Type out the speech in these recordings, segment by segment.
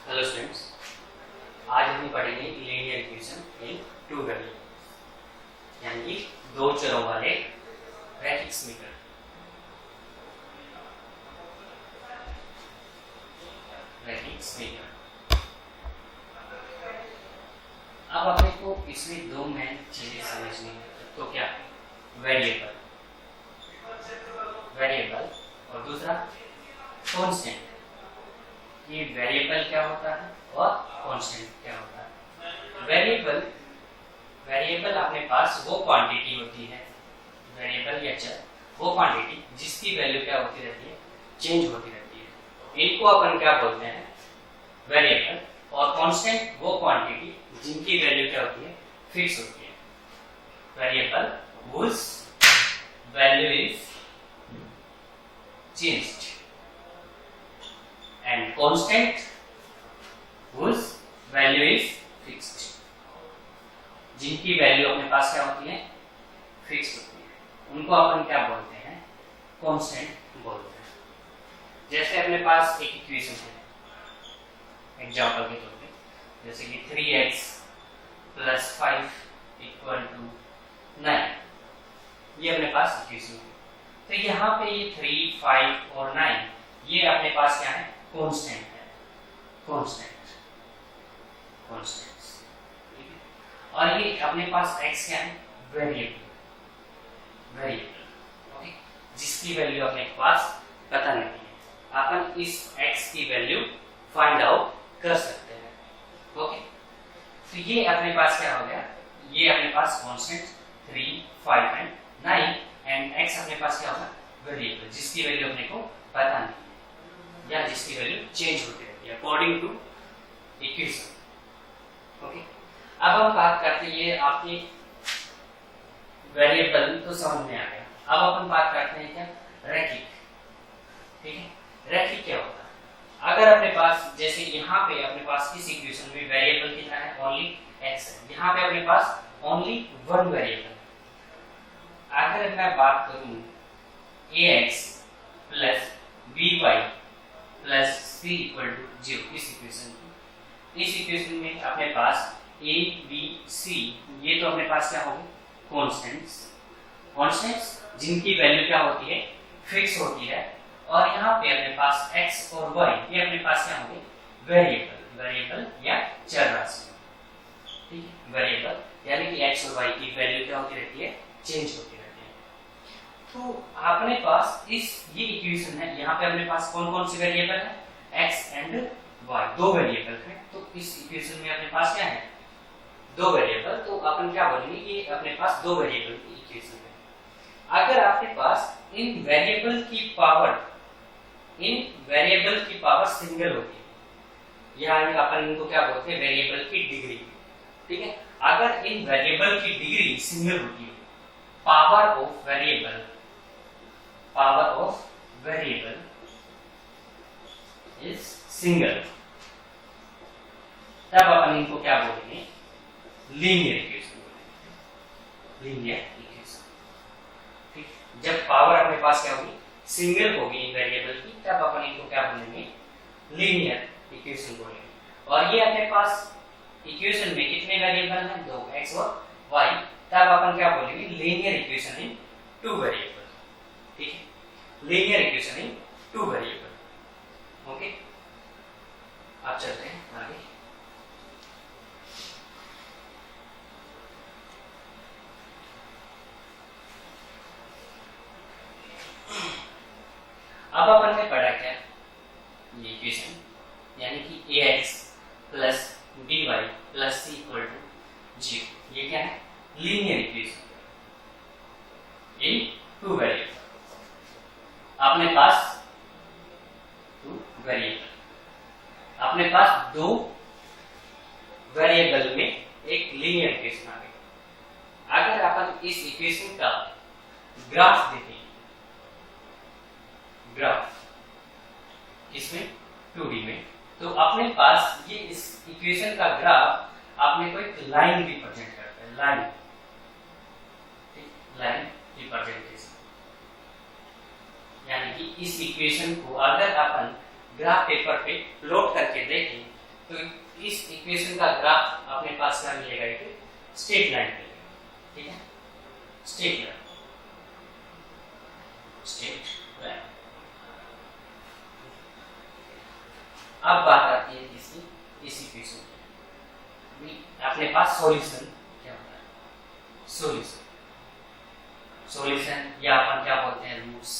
Hello students, आज हम पढ़ेंगे linear equation in two variable यानी कि दो चरों वाले रैखिक समीकरण। अब अपने को इसमें दो मेन चीजें समझनी है। तो क्या वेरिएबल और दूसरा कांस्टेंट। ये वेरिएबल क्या होता है और कांस्टेंट क्या होता है। वेरिएबल अपने पास वो क्वांटिटी होती है, वेरिएबल या चर वो क्वांटिटी जिसकी वैल्यू क्या होती रहती है, चेंज होती रहती है। इनको अपन क्या बोलते हैं, वेरिएबल। और कांस्टेंट वो क्वांटिटी जिनकी वैल्यू क्या होती है, फिक्स होती है। Variable whose value is changed and constant whose value is fixed। जिनकी वैल्यू अपने पास क्या होती है, फिक्स होती है, उनको अपन क्या बोलते हैं, कांस्टेंट बोलते हैं। जैसे अपने पास एक इक्वेशन है एग्जांपल के तौर पे, जैसे कि 3x + 5 = 9, ये अपने पास इक्वेशन है। तो यहाँ पे ये 3, 5 और 9 ये अपने पास क्या है, कांस्टेंट है, कांस्टेंट। और ये अपने पास x क्या है, वेरिएबल, ओके, जिसकी वैल्यू अपने पास पता नहीं है। अपन इस x की वैल्यू फाइंड आउट कर सकते हैं, ओके। तो ये अपने पास क्या हो गया, ये अपने पास कांस्टेंट 3, 5 एंड 9 एंड x अपने पास क्या होगा, वेरिएबल, जिसकी वैल्यू अपने को पता नहीं है या जिसकी वैल्यू चेंज होती रहती है अकॉर्डिंग टू इक्वेशन, ओके। अब हम बात करते हैं, ये आपकी वेरिएबल तो समझ में आ गया। अब अपन बात करते हैं क्या, रैखिक, ठीक है। रैखिक क्या होता है, अगर अपने पास जैसे यहाँ पे अपने पास इस इक्वेशन में वेरिएबल कितना है, ओनली x है, यहाँ पे अपने पास ओनली वन वेरिएबल। अगर मैं बात करूं ax + by + c = 0, इस इक्वेशन में अपने पास a b c ये तो अपने पास क्या होगी, कांस्टेंट्स जिनकी वैल्यू क्या होती है, फिक्स होती है। और यहाँ पे अपने पास x और y ये अपने पास क्या होंगे, वेरिएबल या चर राशि, ठीक है। वेरिएबल यानी कि x और y की वैल्यू क्या होती रहती है, चेंज होती रहती है। तो अपने पास ये इक्वेशन है, यहाँ पे अपने पास कौन कौन सी वेरिएबल है, x एंड y, दो वेरिएबल है। तो इस इक्वेशन में अपने पास क्या है, दो वेरिएबल। तो अपन क्या बोलेंगे कि अपने पास दो वेरिएबल की इक्वेशन है। अगर आपके पास इन वेरिएबल की पावर सिंगल होती है, यानी अपन इनको क्या बोलते हैं, वेरिएबल की डिग्री, ठीक है। अगर इन वेरिएबल की डिग्री सिंगल होती है, power of variable is single, तब अपन इनको क्या बोलेंगे, लीनियर इक्वेशन बोलेंगे, लीनियर इक्वेशन, ठीक। जब पावर अपने पास क्या होगी, सिंगल होगी इन वेरिएबल की, तब अपन इनको क्या बोलेंगे, लीनियर इक्वेशन बोलेंगे। और ये अपने पास इक्वेशन में कितने वेरिएबल हैं, दो, x और y, तब अपन क्या बोलेंगे, linear equation in two variable, ठीक है। Linear equation in two variable, okay. अब चलते हैं आगे। अब अपन ने पढ़ा क्या, ये इक्वेशन यानी कि ax + by + c = 0, ये क्या है, linear equation in two variable. अपने पास टू वेरिएबल, अपने पास दो वेरिएबल में एक लीनियर इक्वेशन आ गई। अगर अपन इस इक्वेशन का ग्राफ देखें, इसमें 2D में, तो अपने पास ये इस इक्वेशन का ग्राफ अपने को एक लाइन रिप्रेजेंट करता है, लाइन रिप्रेजेंटेशन, यानी कि इस इक्वेशन को अगर अपन ग्राफ पेपर पे प्लॉट करके देखें तो इस इक्वेशन का ग्राफ अपने पास क्या मिलेगा, एक स्ट्रेट लाइन मिलेगा, ठीक है, स्ट्रेट लाइन, स्ट्रेट लाइन। अब बात आती है इसकी, इस इक्वेशन की, अपने पास सॉल्यूशन क्या होता है, सॉल्यूशन, सॉल्यूशन या अपन क्या बोलते हैं, रूट्स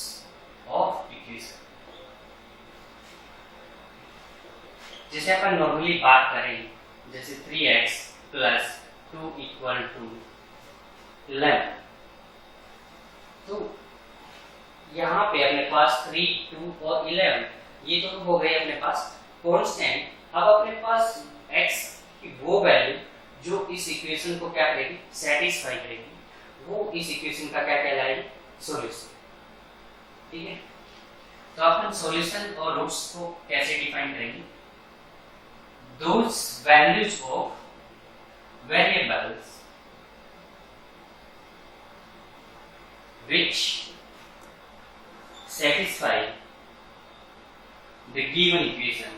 ऑफ इक्वेशन। जैसे अपन नॉर्मली बात करें, जैसे 3x प्लस 2 इक्वल टू 11, तो यहाँ पे अपने पास 3, 2 और 11 ये तो हो गए अपने पास कांस्टेंट। अब अपने पास x की वो वैल्यू जो इस इक्वेशन को क्या करेगी, सेटिस्फाई करेगी, वो इस इक्वेशन का क्या कहलाएगी, सॉल्यूशन, ठीक है। तो अपन सॉल्यूशन और रूट्स को कैसे डिफाइन करेंगे, those values of variables which satisfy the given equation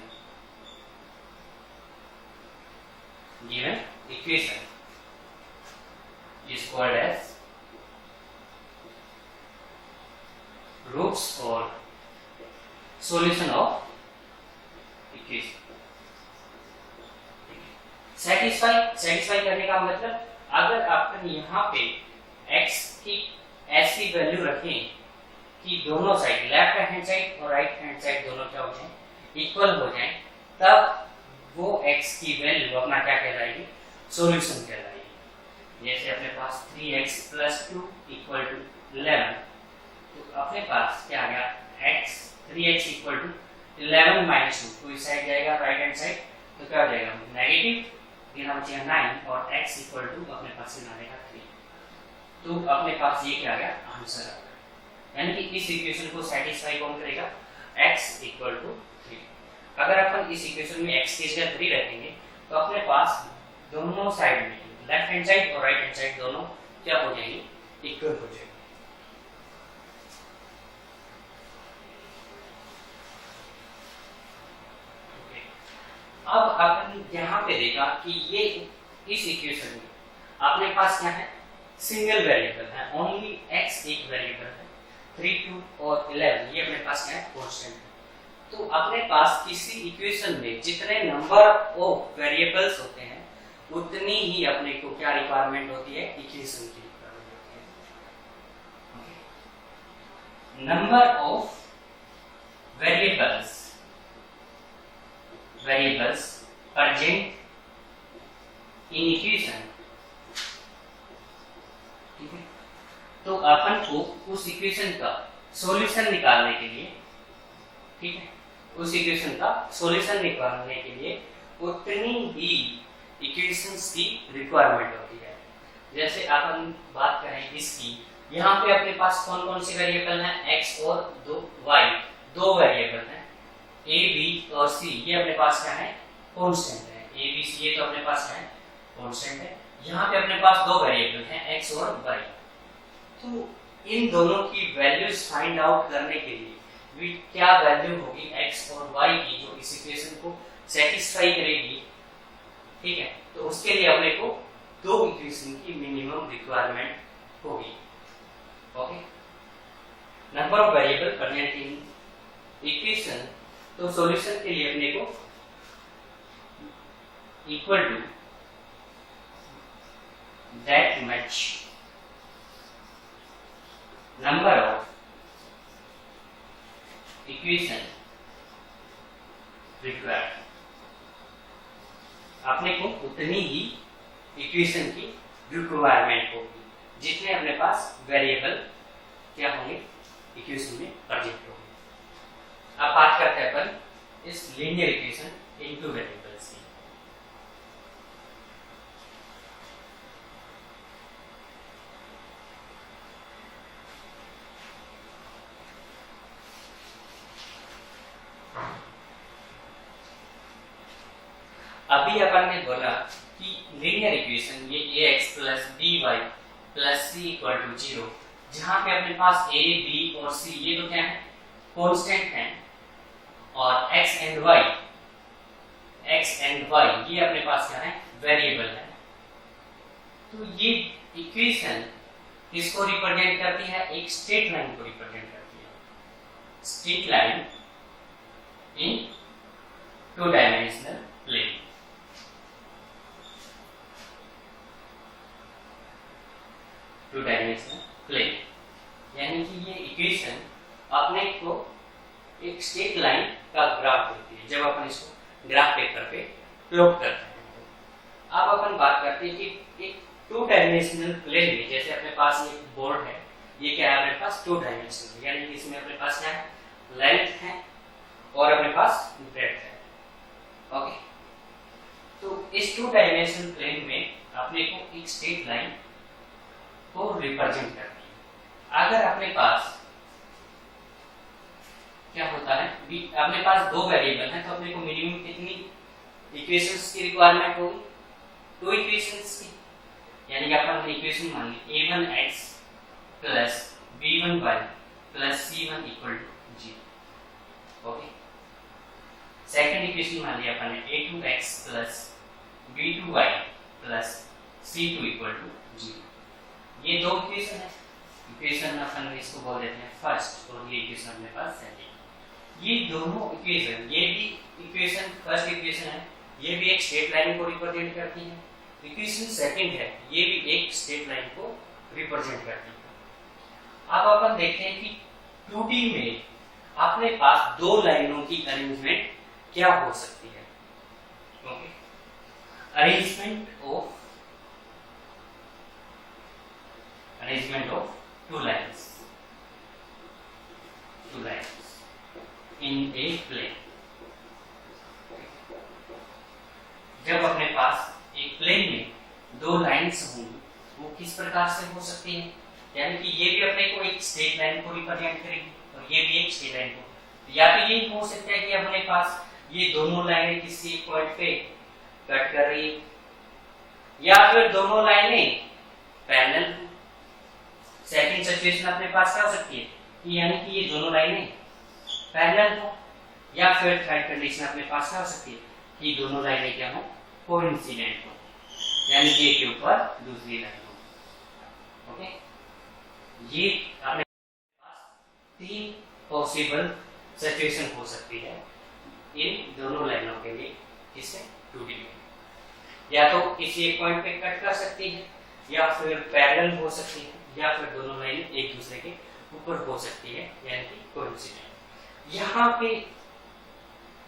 is called as roots or solution of equation। Satisfy करने का मतलब, अगर अपन यहाँ पे x की ऐसी वैल्यू रखें कि दोनों साइड, लेफ्ट हैंड साइड और राइट हैंड साइड दोनों क्या हो जाए, इक्वल हो जाए, तब वो x की वैल्यू अपना क्या कहलाएगी, सॉल्यूशन कहलाएगी। जैसे अपने पास 3x प्लस 2 इक्वल टू 11, तो अपने पास क्या आ गया, 3x इक्वल टू 11 माइनस 2, तो इस साइड जाएगा राइट हैंड साइड, तो क्या हो जाएगा, नेगेटिव, ये बचेगा 9 और x इक्वल टू अपने पास से आएगा 3, तो अपने पास ये क्या आ गया, आंसर आ गया। यानी कि इस इक्वेशन को सेटिस्फाई कौन करेगा, x इक्वल टू 3। अगर अपन इस इक्वेशन में x की जगह 3 रखेंगे तो अपने पास दोनों साइड में, लेफ्ट हैंड साइड और राइट हैंड साइड दोनों क्या हो जाएंगे, इक्वल हो जाएंगे। अब अपन यहाँ पे देखा कि ये इस इक्वेशन में अपने पास क्या है, सिंगल वेरिएबल है, ओनली x एक वेरिएबल है, 3, 2 और 11 ये अपने पास क्या है, कांस्टेंट है। तो अपने पास किसी इक्वेशन में जितने नंबर ऑफ वेरिएबल्स होते हैं उतनी ही अपने को क्या रिक्वायरमेंट होती है, इक्वेशन की रिक्वायरमेंट होती है। Number of variables present in equation, ठीक है। तो अपन को उस इक्वेशन का सॉल्यूशन निकालने के लिए, ठीक है, उस इक्वेशन का सॉल्यूशन निकालने के लिए उतनी ही इक्वेशंस की रिक्वायरमेंट होती है। जैसे अपन बात करें इसकी, यहाँ पे अपने पास कौन कौन से वेरिएबल हैं, x और y, दो वेरिएबल हैं, a b और c, ये अपने पास क्या है, कांस्टेंट है, a b c ये तो अपने पास है कांस्टेंट है। यहाँ पे अपने पास दो वेरिएबल हैं x और y, तो इन दोनों की वैल्यूज फाइंड आउट करने के लिए भी क्या वैल्यू होगी x और y की जो इस इक्वेशन को सेटिस्फाई करेगी, ठीक है। तो उसके लिए अपने को दो इक्वेशन की मिनिमम रिक्वायरमेंट होगी, okay. Number of variable present in equation, तो सॉल्यूशन के लिए अपने को equal to that much number of equation required, अपने को उतनी ही इक्वेशन की रिक्वायरमेंट होगी जितने अपने पास वेरिएबल क्या होंगे, इक्वेशन में प्रेजेंट होंगे। अब बात करते हैं अपन इस लीनियर इक्वेशन इनटू वेरिएबल्स की। अभी अपन ने बोला कि लीनियर इक्वेशन ये ax plus by plus c equal to 0, जहां पे अपने पास a b और c ये तो क्या है, कांस्टेंट हैं, और x and y x and y ये अपने पास क्या है, वेरिएबल है। तो ये इक्वेशन किसको रिप्रेजेंट करती है, एक स्ट्रेट लाइन को रिप्रेजेंट करती है। Straight line in two dimensional plane. Two dimensional plane यानी कि ये इक्वेशन अपने को एक स्ट्रेट लाइन का ग्राफ देती है जब अपन इसको ग्राफ पेपर पे प्लॉट करते हैं। अब अपन बात करते हैं कि एक टू डायमेंशनल प्लेन में, जैसे अपने पास ये बोर्ड है, ये क्या है अपने पास टू डायमेंशनल, यानी कि इसमें अपने पास क्या है, लेंथ है और अपने पास ब्रेड्थ है। ओके, तो इस टू डायमेंशनल प्लेन में अपने को एक स्ट्रेट लाइन को रिप्रेजेंट करती है। अगर अपने पास क्या होता है, अपने पास दो वेरिएबल हैं, तो अपने को मिनिमम कितनी इक्वेशंस की रिक्वायरमेंट होगी, टू इक्वेशंस की। यानी कि अपन इक्वेशन मान ली a1x plus b1y plus c1 equal to 0। Okay, second equation मान लिया अपन ने a2x plus b2y plus c2 equal to 0। ये दो इक्वेशन है, इक्वेशन अपन इसको बोल देते हैं फर्स्ट, और ये इक्वेशन अपने पास सेकंड। ये दोनों इक्वेशन, ये भी इक्वेशन फर्स्ट इक्वेशन है, ये भी एक स्ट्रेट लाइन को रिप्रेजेंट करती है। इक्वेशन सेकंड है, ये भी एक स्ट्रेट लाइन को रिप्रेजेंट करती है। अब अपन देखते हैं कि 2D में अपने पास दो लाइनों की अरेंजमेंट क्या हो सकती है। Okay, arrangement of two lines in a plane. जब अपने पास एक प्लेन में दो लाइंस होंगी, वो किस प्रकार से हो सकती है, यानी कि ये भी अपने को एक स्ट्रेट लाइन को रिप्रेजेंट करेगी और ये भी एक स्ट्रेट लाइन को। या तो ये हो सकता है कि अपने पास ये दोनों लाइनें किसी एक पॉइंट पे कट कर रही है, या फिर दोनों लाइनें पैरेलल। सेकंड सिचुएशन अपने पास क्या हो सकती है कि यानी कि ये दोनों लाइनें पैरेलल हो, या फिर थर्ड कंडीशन अपने पास क्या हो सकती है कि दोनों लाइनें क्या हो, कोइंसिडेंट हो, यानी कि एक के ऊपर दूसरी लाइन हो। ओके, ये अपने पास तीन पॉसिबल सिचुएशन हो सकती है इन दोनों लाइनों के लिए, इससे 2D में। या तो किसी एक पॉइंट पे कट कर सकती है, या फिर पैरेलल हो सकती है, या फिर दोनों लाइनें एक दूसरे के ऊपर हो सकती है, यानी कि कोइंसिडेंट। यहाँ पे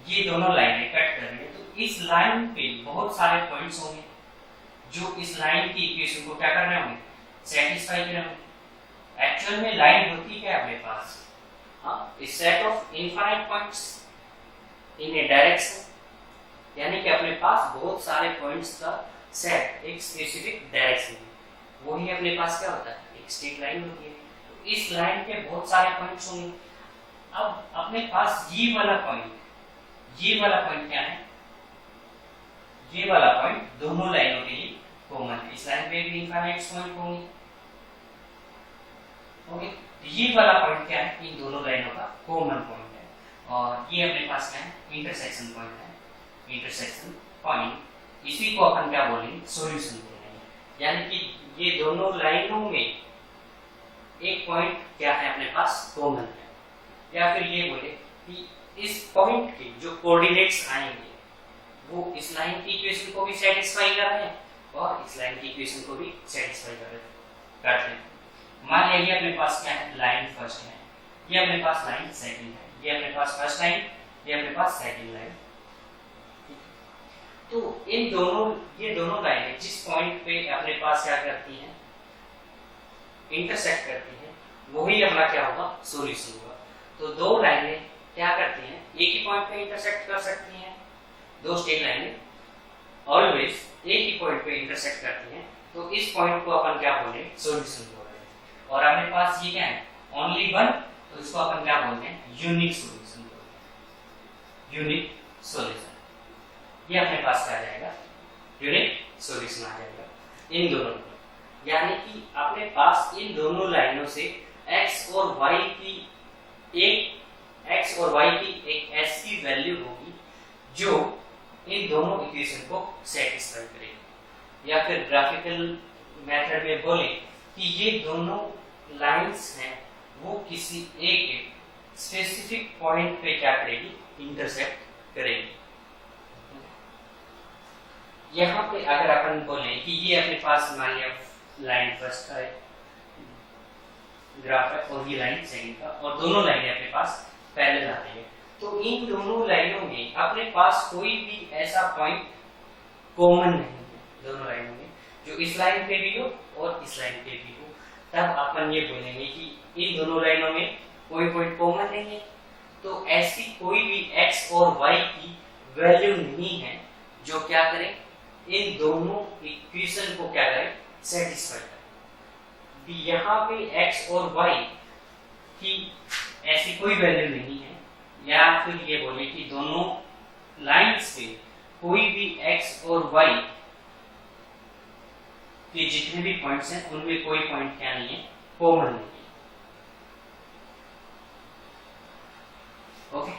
ये दोनों लाइनें कट कर रही है, तो इस लाइन पे बहुत सारे पॉइंट्स होंगे जो इस लाइन की इक्वेशन को क्या करने होंगे, सेटिस्फाई करने होंगे। एक्चुअल में लाइन होती क्या है अपने पास, हाँ, इस set of infinite points in A direction, यानी कि अपने पास बहुत सारे पॉइंट्स का सेट एक स्पेसिफिक डायरेक्शन में, वही अपने पास क्या होता है, एक स्ट्रेट लाइन होती है। तो इस लाइन पे बहुत सारे पॉइंट्स होंगे। अब अपने पास ये वाला पॉइंट क्या है, ये वाला पॉइंट दोनों लाइनों के लिए कॉमन है। इस लाइन पे भी इनफाइनाइट पॉइंट होंगे। ओके, ये वाला पॉइंट क्या है, इन दोनों लाइनों का कॉमन पॉइंट है, और ये अपने पास क्या है, इंटरसेक्शन पॉइंट है। इंटरसेक्शन पॉइंट, इसी को अपन क्या बोलेंगे, सॉल्यूशन बोलेंगे। यानी कि ये दोनों लाइनों में एक पॉइंट क्या है अपने पास, कॉमन है। या फिर ये बोले कि इस पॉइंट के जो कोऑर्डिनेट्स आएंगे वो इस लाइन की इक्वेशन को भी सेटिस्फाई कर रहे हैं और इस लाइन की इक्वेशन को भी सेटिस्फाई करते हैं। मान लिया ये अपने पास क्या है, लाइन फर्स्ट है, ये अपने पास लाइन सेकंड है, ये अपने पास फर्स्ट लाइन, ये अपने पास सेकंड लाइन। तो ये दोनों लाइनें जिस पॉइंट पे अपने पास क्या करती हैं, इंटरसेक्ट करती हैं, वही अपना क्या होगा, सॉल्यूशन होगा। तो दो लाइनें क्या करती हैं, एक ही पॉइंट पे इंटरसेक्ट कर सकती हैं, दो स्ट्रेट लाइनें ऑलवेज एक ही पॉइंट पे इंटरसेक्ट करती हैं, तो इस पॉइंट को अपन क्या बोले, सॉल्यूशन बोल रहे हैं। और अपने पास ये क्या है, ओनली वन, तो इसको अपन क्या बोलते हैं, यूनिक सॉल्यूशन बोलते हैं। यूनिक सॉल्यूशन, ये अपने पास क्या आ जाएगा, यूनिक सॉल्यूशन आ जाएगा इन दोनों को। यानी कि अपने पास इन दोनों लाइनों से x और y की एक ऐसी वैल्यू होगी जो इन दोनों इक्वेशन को सेटिस्फाई करेगी। या फिर ग्राफिकल मेथड में बोले कि ये दोनों लाइंस हैं वो किसी एक स्पेसिफिक पॉइंट पे क्या करेगी, इंटरसेक्ट करेगी। यहाँ पे अगर अपन बोले कि ये अपने पास मान लिया लाइन फर्स्ट का ग्राफ है और ये लाइन सेकंड का, और दोनों लाइनें अपने पास पैरेलल आ रही है, तो इन दोनों लाइनों में अपने पास कोई भी ऐसा पॉइंट कॉमन नहीं है दोनों लाइनों में, जो इस लाइन पे भी हो और इस लाइन पे भी हो। तब अपन ये बोलेंगे कि इन दोनों लाइनों में कोई पॉइंट कॉमन नहीं है, तो ऐसी कोई भी x और y की वैल्यू नहीं है जो क्या करे, इन दोनों इक्वेशन को क्या करे, सेटिस्फाई करे। यहाँ पे x और y की ऐसी कोई वैल्यू नहीं है, या फिर ये बोले कि दोनों लाइंस पे कोई भी x और y के जितने भी पॉइंट्स हैं उनमें कोई पॉइंट क्या नहीं है, कॉमन नहीं है। ओके,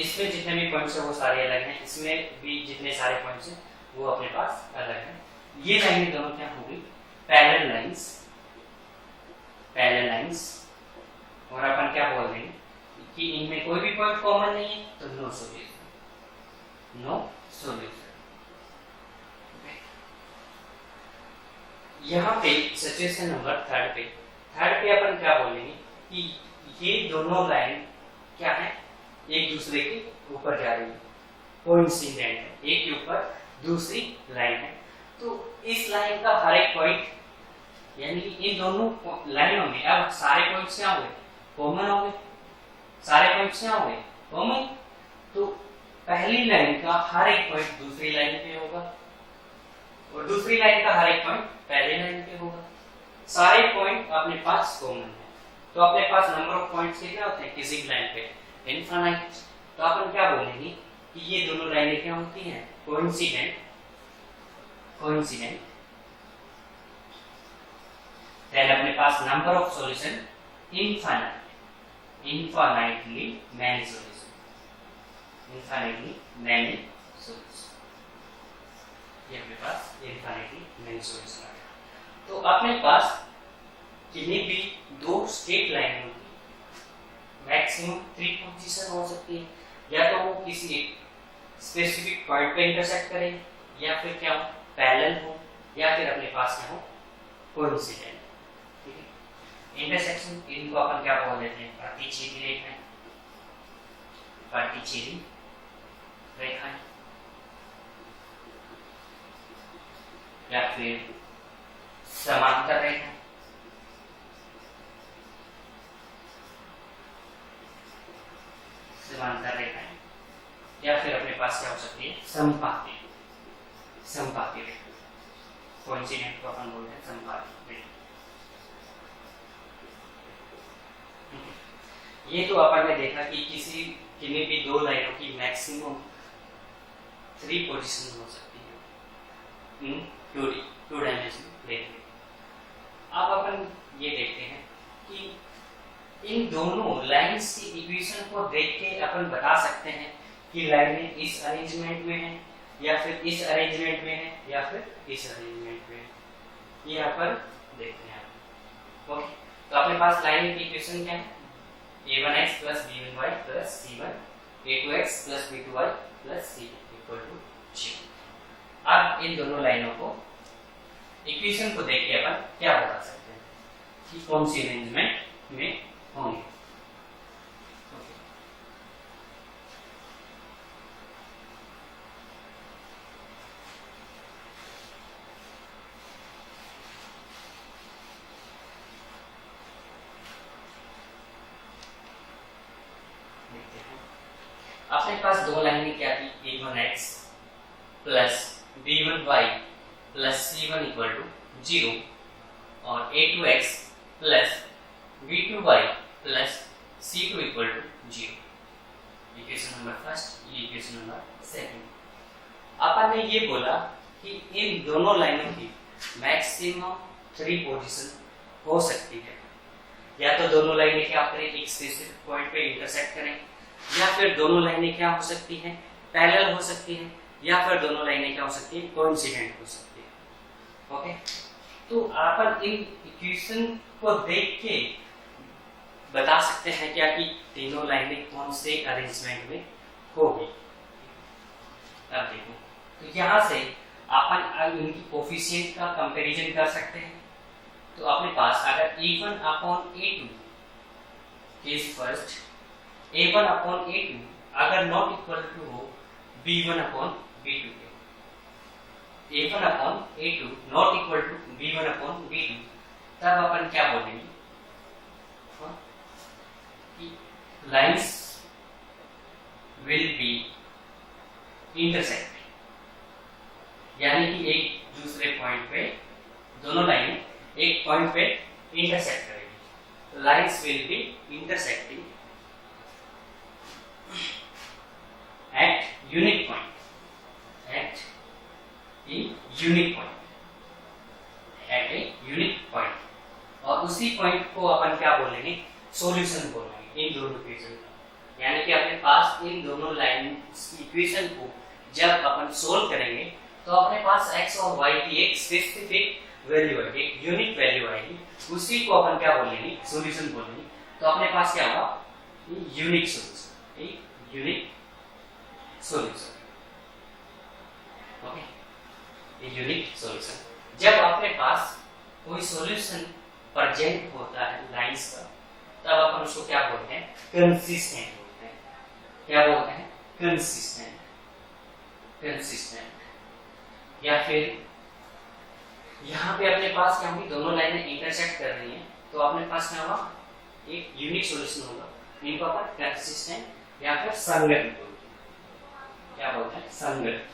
इसमें जितने भी पॉइंट्स हैं वो सारे अलग हैं, इसमें भी जितने सारे पॉइंट्स हैं वो अपने पास अलग हैं। ये लाइनें दोनों क्या होंगी, पैरेलल लाइंस, पैरेलल लाइंस। और अपन क्या बोल देंगे कि इनमें कोई भी पॉइंट कॉमन नहीं है, तो नो सॉल्यूशन, नो सॉल्यूशन। यहाँ पे सिचुएशन नंबर थर्ड पे अपन क्या बोलेंगे कि ये दोनों लाइन क्या है, एक दूसरे के ऊपर जा रही है, कोइंसिडेंट है, एक के ऊपर दूसरी लाइन है। तो इस लाइन का हर एक पॉइंट, यानी कि इन दोनों लाइनों में अब सारे पॉइंट्स क्या होंगे, कॉमन होंगे, सारे पॉइंट्स क्या होंगे, कॉमन। तो पहली लाइन का हर एक पॉइंट दूसरी लाइन पे होगा और दूसरी लाइन का हर एक पॉइंट पहली लाइन पे होगा। सारे पॉइंट अपने पास कॉमन है, तो अपने पास नंबर ऑफ पॉइंट्स कितने होते हैं किसी लाइन पे, इनफाइनाइट। तो अपन क्या बोलेंगे कि ये दोनों लाइनें क्या होती हैं, कोइंसिडेंट, कोइंसिडेंट। देन अपने पास number of solution infinite, infinitely many solution, infinitely many solution. ये अपने पास इनफाइनाइटली मैनी सॉल्यूशन आ गया। तो अपने पास किन्हीं भी दो स्ट्रेट लाइन होगी, मैक्सिमम 3 पोजीशन हो सकती है, या तो वो किसी एक स्पेसिफिक पॉइंट पे इंटरसेक्ट करें, या फिर क्या हो, पैरेलल हो, या फिर अपने पास क्या हो, कोइंसिडेंट। ठीक है, इंटरसेक्शन इनको अपन क्या बोल देते हैं, प्रतिच्छेदी रेखाएं, प्रतिच्छेदी रेखाएं, या फिर समांतर रेखाएं, समांतर रेखाएं, या फिर अपने पास क्या हो सकती है, समपाती, समपाती रेखा। कोइंसिडेंट को अपन बोलते हैं समपाती रेखा। ये तो अपन ने देखा कि किसी किन्हीं भी दो लाइनों की मैक्सिमम 3 पोजीशन हो सकती है इन 2 डायमेंशनल प्लेन में। अब अपन ये देखते हैं कि इन दोनों लाइंस की इक्वेशन को देख के अपन बता सकते हैं कि लाइनें इस अरेंजमेंट में है, या फिर इस अरेंजमेंट में है, या फिर इस अरेंजमेंट में है। यहाँ पर देखते हैं। ओके, तो अपने पास लाइन की इक्वेशन क्या है, a1x plus b1y plus c1 a2x plus b2y plus c equal to 0। अब इन दोनों लाइनों को इक्वेशन को देख के अपन क्या बता सकते हैं कि कौन सी अरेंजमेंट में होंगे। अपने पास दो लाइनें क्या थी, a1x plus b1y plus c1 equal to 0 और a2x plus b2y plus c2 equal to 0। Equation number first, ये इक्वेशन नंबर सेकंड। अपन ने ये बोला कि इन दोनों लाइनों की मैक्सिमम 3 पोजीशन हो सकती है, या तो दोनों लाइनें क्या करें, एक स्पेसिफिक पॉइंट पे इंटरसेक्ट करें, या फिर दोनों लाइनें क्या हो सकती हैं, पैरेलल हो सकती हैं, या फिर दोनों लाइनें क्या हो सकती है, कोइंसिडेंट हो सकती है। ओके, तो अपन इन इक्वेशन को देख के बता सकते हैं क्या कि तीनों लाइनें कौन से अरेंजमेंट में होगी। अब देखो, तो यहाँ से अपन इनकी कोफिशिएंट का कंपैरिजन कर सकते हैं। तो अपने पास अगर a1 upon a2 case first, a1 upon a2 अगर नॉट इक्वल टू हो b1 अपॉन b2 के, a1 upon a2 not equal to b1 upon b2, तब अपन क्या बोलेंगे कि लाइंस विल बी इंटरसेक्ट, यानी कि एक दूसरे पॉइंट पे दोनों लाइनें एक पॉइंट पे इंटरसेक्ट करेगी। Lines will be intersecting at unique point, at unique point, at a unique point. और उसी पॉइंट को अपन क्या बोलेंगे, सॉल्यूशन बोलेंगे इन दोनों इक्वेशन का। यानी कि अपने पास इन दोनों लाइन इक्वेशन को जब अपन सोल्व करेंगे तो अपने पास x और y की एक स्पेसिफिक वैल्यू आएगी, एक यूनिक वैल्यू आएगी, उसी को अपन क्या बोलेंगे, सॉल्यूशन बोलेंगे। तो अपने पास क्या होगा, यूनिक सॉल्यूशन, एक यूनिक सॉल्यूशन। ओके, ये यूनिक सॉल्यूशन। जब अपने पास कोई सॉल्यूशन प्रेजेंट होता है लाइंस का, तब अपन उसको क्या बोलते हैं, कंसिस्टेंट बोलते हैं। क्या बोलते हैं, कंसिस्टेंट, कंसिस्टेंट। या फिर यहाँ पे अपने पास क्या होगी, दोनों लाइनें इंटरसेक्ट कर रही हैं, तो अपने पास क्या होगा, एक यूनिक सॉल्यूशन होगा। इनको अपन कंसिस्टेंट या फिर संगत बोलते हैं। क्या बोलते हैं, संगत,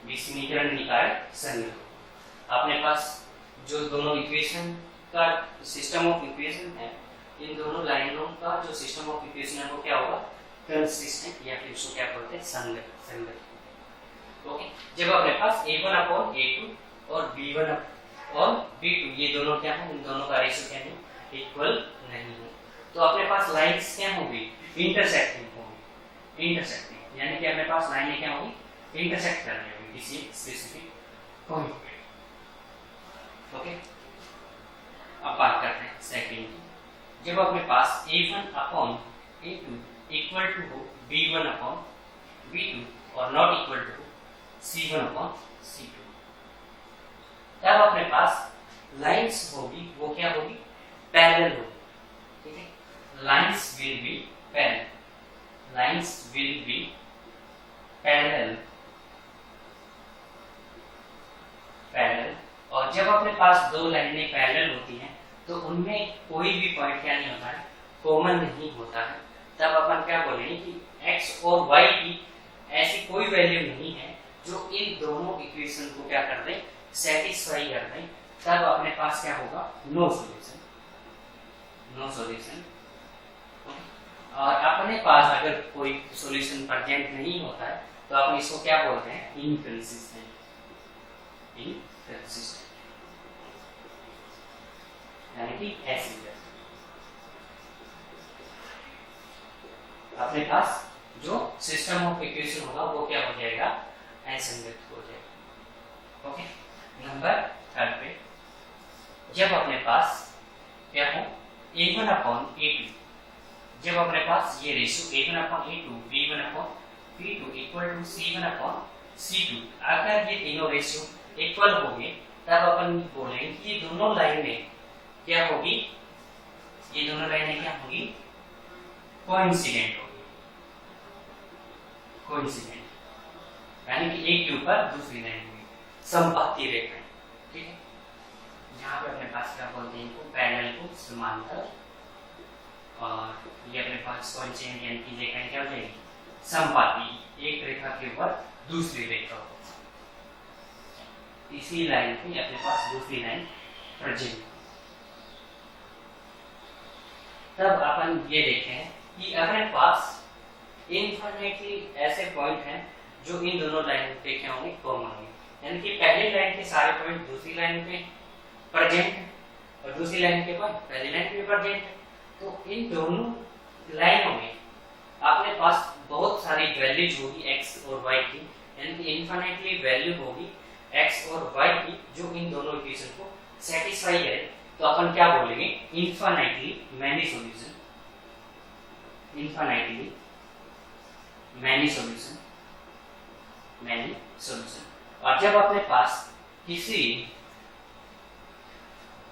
विस्मीकरण निकाय संगत। अपने पास जो दोनों इक्वेशन का सिस्टम ऑफ इक्वेशन है, इन दोनों लाइनों का जो सिस्टम ऑफ इक्वेशन है वो क्या होगा, कंसिस्टेंट, या फिर उसको क्या बोलते हैं, संगत, संगत। ओके, जब अपने पास a1 अपॉन a2 और b1 और b2 ये दोनों क्या है, इन दोनों का रेशियो क्या नहीं, इक्वल नहीं है, तो अपने पास लाइंस क्या होगी, इंटरसेक्टिंग होगी, इंटरसेक्टिंग, यानी कि अपने पास लाइनें क्या होगी, इंटरसेक्ट कर रही होगी किसी स्पेसिफिक पॉइंट पे। ओके, अब बात करते हैं सेकंड की। जब अपने पास a1 upon a2 equal to हो b1 अपॉन b2 और not equal to c1 upon c2, तब अपने पास लाइंस होगी, वो क्या होगी, पैरेलल होगी। ठीक है, lines will B parallel, lines will B parallel, parallel. और जब अपने पास दो लाइनें पैरेलल होती हैं तो उनमें कोई भी पॉइंट क्या नहीं होता है, कॉमन नहीं होता है, तब अपन क्या बोलेंगे कि x और y की ऐसी कोई वैल्यू नहीं है जो इन दोनों इक्वेशन को क्या कर दे, सेटिस्फाई कर दे, तब अपने पास क्या होगा, नो सॉल्यूशन, नो सॉल्यूशन। और अपने पास अगर कोई सॉल्यूशन प्रेजेंट नहीं होता है तो अपन इसको क्या बोलते हैं, इनकंसिस्टेंट, इनकंसिस्टेंट, यानी कि ऐसी अपने पास जो सिस्टम ऑफ इक्वेशन होगा वो क्या हो जाएगा, असंगत हो जाएगा। ओके, नंबर थर्ड पे, जब अपने पास क्या हो, a1 अपॉन a2, जब अपने पास ये ratio a1 upon a2 b1 upon b2 equal to c1 upon c2, अगर ये तीनों रेशियो इक्वल होंगे तब अपन बोलेंगे कि ये दोनों लाइनें क्या होगी, ये दोनों लाइनें क्या होगी, कोइंसिडेंट होगी, कोइंसिडेंट, यानी कि एक के ऊपर दूसरी लाइन होगी, समपाती रेखाएं। ठीक है, यहाँ पे अपने पास क्या बोलते हैं, इनको पैरेलल को समांतर, और ये अपने पास कोइंसिडेंट यानी कि रेखाएं क्या हो जाएगी, समपाती, एक रेखा के ऊपर दूसरी रेखा हो, तीसरी लाइन पे अपने पास दूसरी लाइन प्रेजेंट। तब अपन ये देखे हैं कि अपने पास इनफिनिटली ऐसे पॉइंट हैं जो इन दोनों लाइन पे क्या होंगे, कॉमन होंगे, यानी कि पहली लाइन के सारे पॉइंट दूसरी लाइन पे प्रेजेंट है और दूसरी लाइन के पॉइंट पहली लाइन पे प्रेजेंट है। तो इन दोनों लाइनों में अपने पास बहुत सारी वैल्यूज होगी x और y की, यानी कि इनफाइनाइटली वैल्यू होगी x और y की जो इन दोनों इक्वेशन को सेटिस्फाई करे, तो अपन क्या बोलेंगे, infinitely many solution, infinitely many solution, many solution. और जब अपने पास किसी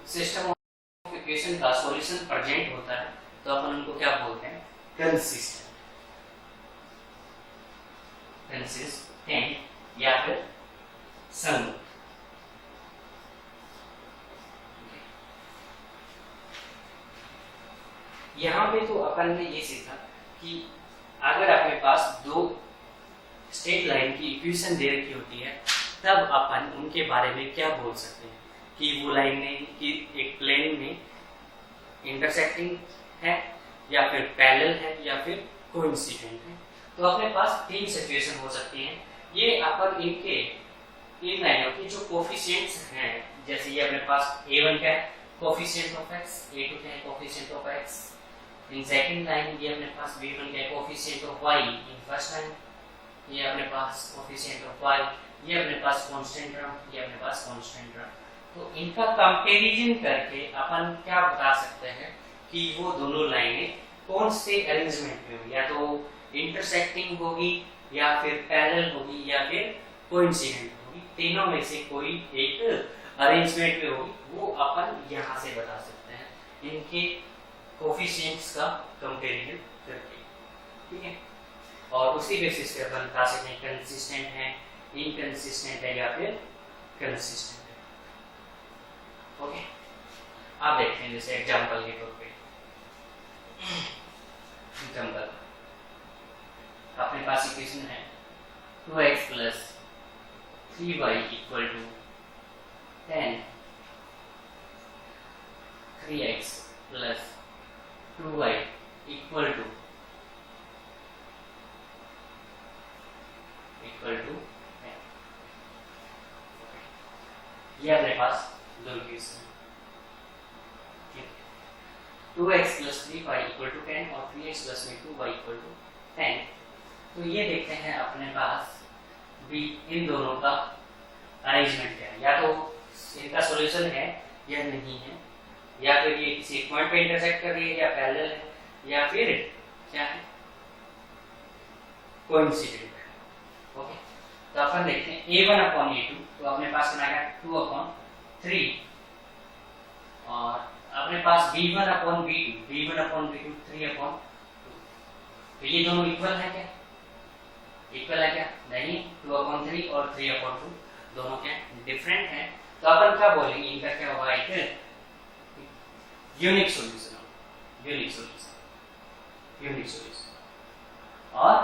सिस्टम ऑफ इक्वेशन का सॉल्यूशन प्रेजेंट होता है तो अपन उनको क्या बोलते हैं, कंसिस्टेंट, कंसिस्टेंट या फिर संगत। यहां पे तो अपन ने ये सीखा कि अगर अपने पास दो स्ट्रेट लाइन की इक्वेशन दे रखी होती है तब अपन उनके बारे में क्या बोल सकते हैं कि वो लाइनें कि एक प्लेन में इंटरसेक्टिंग है या फिर पैरेलल है या फिर कोइंसिडेंट है। तो अपने पास तीन सिचुएशन हो सकती हैं। ये अपन इनके इन लाइनों के जो कोफिशिएंट्स हैं, जैसे ये अपने पास a1 क्या है, कोफिशिएंट ऑफ x, a2 क्या है, coefficient of x। In second line ये अपने पास b1 क्या है, coefficient of y। In first line ये अपने पास कोफिशिएंट ऑफ y, ये अपने पास कांस्टेंट टर्म, ये अपने पास कांस्टेंट टर्म। तो इनका कंपैरिजन करके अपन क्या बता सकते हैं कि वो दोनों लाइनें कौन से अरेंजमेंट में होगी, या तो इंटरसेक्टिंग होगी या फिर पैरेलल होगी या फिर कोइंसिडेंट होगी। तीनों में से कोई एक अरेंजमेंट में होगी, वो अपन यहाँ से बता सकते हैं इनके कोफिशिएंट्स का कंपैरिजन करके, ठीक है। और उसी बेसिस पे अपन बता सकते हैं कंसिस्टेंट है, इनकंसिस्टेंट है या फिर कंसिस्टेंट है। ओके, आप देखते हैं जैसे एग्जांपल के तौर पे, एग्जांपल अपने पास इक्वेशन है 2x plus 3y equal to 10, 3x plus 2y equal to 10। ये अपने पास दो equation, 2x plus 3y equal to 10 और 3x plus 2y equal to 10। तो ये देखते हैं अपने पास भी इन दोनों का अरेंजमेंट क्या है, या तो इनका सॉल्यूशन है या नहीं है, या फिर ये किसी पॉइंट पे इंटरसेक्ट कर रही है या पैरेलल है या फिर क्या है, कोइंसिडेंट है। ओके, तो अपन देखते हैं a1 अपॉन a2, तो अपने पास बना 2 अपॉन 3 और अपने पास b1 upon b2, b1 upon b2 3 upon 2। तो ये दोनों इक्वल है क्या, इक्वल है क्या, नहीं। 2 अपॉन 3 और 3 अपॉन 2 दोनों क्या डिफरेंट हैं। तो अपन क्या बोलेंगे, इनका क्या होगा, एक unique solution, unique solution, unique solution. और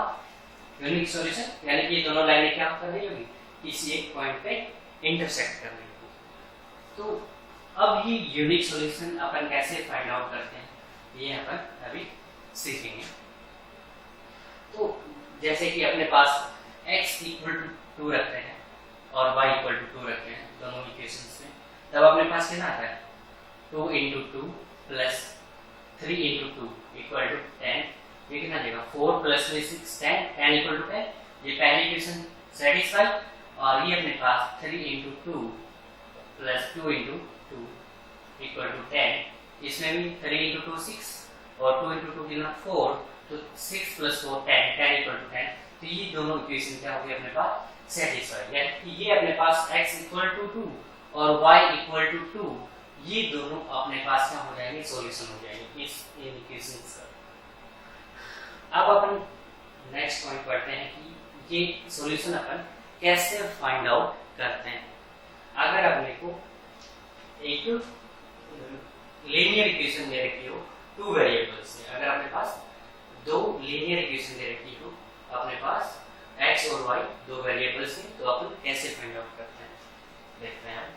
यूनिक सॉल्यूशन यानी कि ये दोनों लाइनें क्या कर रही होगी, किसी एक पॉइंट पे इंटरसेक्ट कर रही होगी। तो अब ये यूनिक सॉल्यूशन अपन कैसे फाइंड आउट करते हैं, ये अपन अभी सीखेंगे। तो जैसे कि अपने पास x इक्वल टू 2 रखते हैं और y इक्वल टू 2 रखते हैं दोनों इक्वेशंस में, तब अपने पास कितना आता है, 2 into 2 plus 3 into 2 equal to 10। ये कितना देगा, 4 plus 3 6 10, 10 इक्वल टू 10। ये पहली इक्वेशन सेटिस्फाई। और ये अपने पास 3 into 2 plus 2 into 2 equal to 10। इसमें भी 3 into 2 6 और 2 into 2 कितना 4, तो 6 plus 4 10, 10 equal to 10। तो ये दोनों इक्वेशन क्या होगी अपने पास सेटिस्फाई, यानी कि ये अपने पास x equal to 2 और y equal to 2, ये दोनों अपने पास क्या हो जाएंगे, सॉल्यूशन हो जाएंगे इस इक्वेशंस का। अब अपन नेक्स्ट पॉइंट पढ़ते हैं कि ये सॉल्यूशन अपन कैसे फाइंड आउट करते हैं। अगर अपने को एक लीनियर इक्वेशन दे रखी हो 2 वेरिएबल्स से, अगर अपने पास 2 लीनियर इक्वेशन दे रखी हो अपने पास x और y 2 वेरिएबल्स हैं, तो अपन कैसे फाइंड आउट करते हैं, देखते हैं।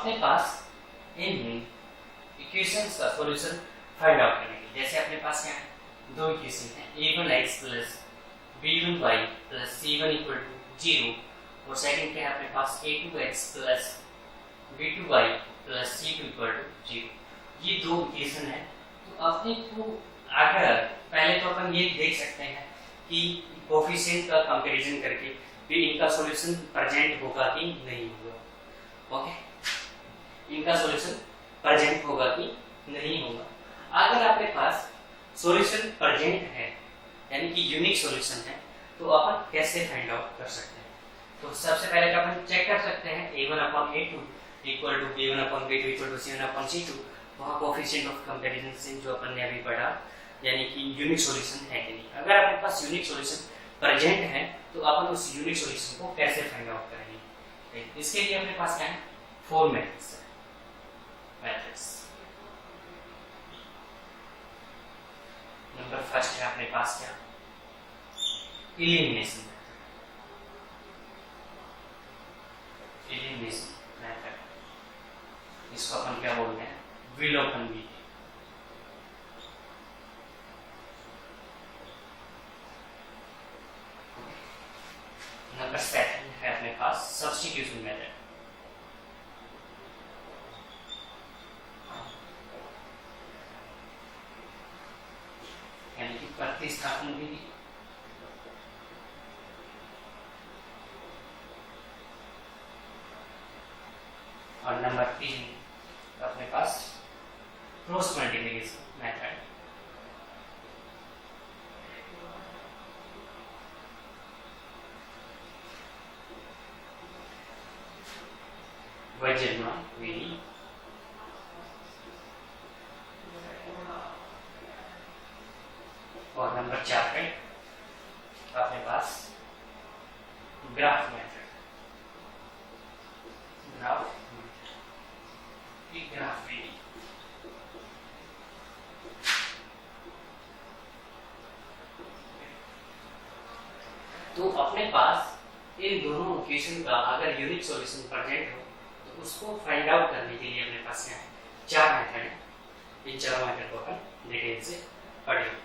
अपने पास इन इक्वेशंस का सॉल्यूशन फाइंड आउट करने के लिए, जैसे अपने पास क्या है, दो इक्वेशन है, a1x plus b1y plus c1 equal to 0, और सेकंड क्या है अपने पास a2x plus b2y plus c2 equal to 0। ये दो इक्वेशन है। तो अपने को अगर पहले तो अपन ये देख सकते हैं कि कोफिशिएंट का कंपैरिजन करके भी इनका सॉल्यूशन प्रेजेंट होगा कि नहीं होगा। ओके, इनका सॉल्यूशन प्रेजेंट होगा कि नहीं होगा। अगर आपके पास सॉल्यूशन प्रेजेंट है यानी कि यूनिक सॉल्यूशन है, तो अपन कैसे फाइंड आउट कर सकते हैं? तो सबसे पहले तो अपन चेक कर सकते हैं a1/a2 equal to b1/b2 equal to c1/c2, वहाँ कोफिशिएंट ऑफ कंपैरिजन से जो अपन ने अभी पढ़ा, यानी कि यूनिक सॉल्यूशन है कि नहीं। अगर आपके पास यूनिक सॉल्यूशन प्रेजेंट है तो अपन उस यूनिक सॉल्यूशन को कैसे फाइंड आउट करेंगे? इसके लिए अपने पास क्या है, 4 मेथड्स है। नंबर फर्स्ट है अपने पास क्या, एलिमिनेशन मेथड। इसको अपन क्या बोलते हैं, विलोपन विधि। नंबर सेकंड है अपने पास सब्स्टिट्यूशन मेथड। यानी कि प्रतिस्थापन विधि। और नंबर 3 अपने पास क्रॉस मल्टीप्लिकेशन मेथड। वैजन्मा विधि। और नंबर 4 पे अपने पास ग्राफ मेथड। ग्राफ विधि। तो अपने पास इन दोनों इक्वेशन का अगर यूनिक सॉल्यूशन प्रेजेंट हो तो उसको फाइंड आउट करने के लिए अपने पास क्या है, 4 मेथड है। इन चारों मेथड को अपन डिटेल से पढ़ेंगे।